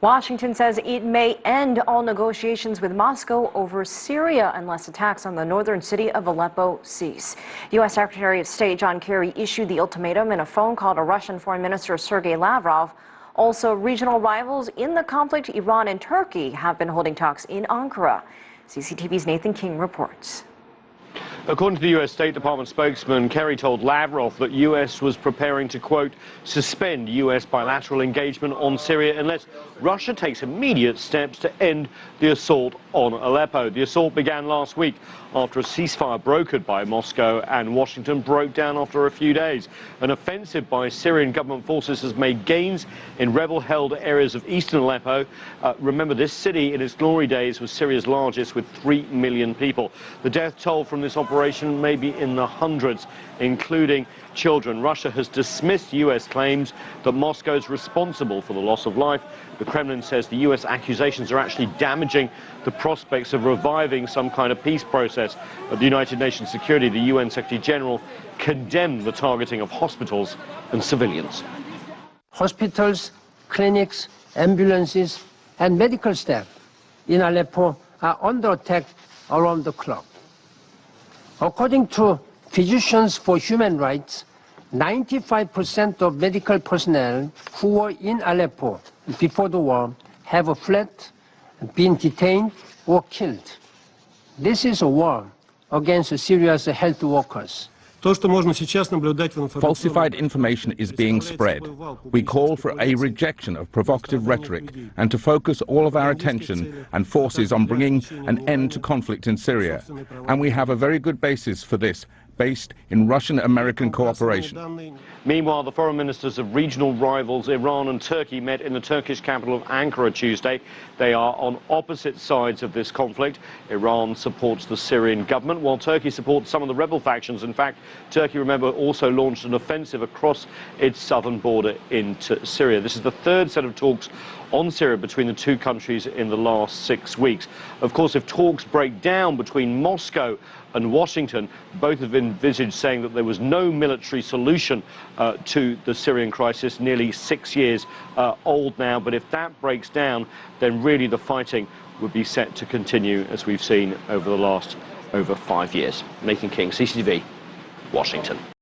Washington says it may end all negotiations with Moscow over Syria unless attacks on the northern city of Aleppo cease. U.S. Secretary of State John Kerry issued the ultimatum in a phone call to Russian Foreign Minister Sergei Lavrov. Also, regional rivals in the conflict, Iran and Turkey, have been holding talks in Ankara. CCTV's Nathan King reports. According to the U.S. State Department spokesman, Kerry told Lavrov that U.S. was preparing to, quote, suspend U.S. bilateral engagement on Syria unless Russia takes immediate steps to end the assault on Aleppo. The assault began last week after a ceasefire brokered by Moscow and Washington broke down after a few days. An offensive by Syrian government forces has made gains in rebel-held areas of eastern Aleppo. Remember, this city in its glory days was Syria's largest with 3 million people. The death toll from this operation may be in the hundreds, including children. Russia has dismissed U.S. claims that Moscow is responsible for the loss of life. The Kremlin says the U.S. accusations are actually damaging the prospects of reviving some kind of peace process. At the United Nations Security, the UN Secretary General condemned the targeting of hospitals and civilians. Hospitals, clinics, ambulances, and medical staff in Aleppo are under attack around the clock. According to Physicians for Human Rights, 95% of medical personnel who were in Aleppo before the war have fled, been detained, or killed. This is a war against Syria's health workers. Falsified information is being spread. We call for a rejection of provocative rhetoric and to focus all of our attention and forces on bringing an end to conflict in Syria. And we have a very good basis for this, based in Russian-American cooperation. Meanwhile, the foreign ministers of regional rivals Iran and Turkey met in the Turkish capital of Ankara Tuesday. They are on opposite sides of this conflict. Iran supports the Syrian government, while Turkey supports some of the rebel factions. In fact, Turkey, remember, also launched an offensive across its southern border into Syria. This is the third set of talks on Syria between the two countries in the last 6 weeks. Of course, if talks break down between Moscow and Washington, both have envisaged saying that there was no military solution to the Syrian crisis, nearly 6 years old now. But if that breaks down, then really the fighting would be set to continue, as we've seen over the last over 5 years. Nathan King, CCTV, Washington.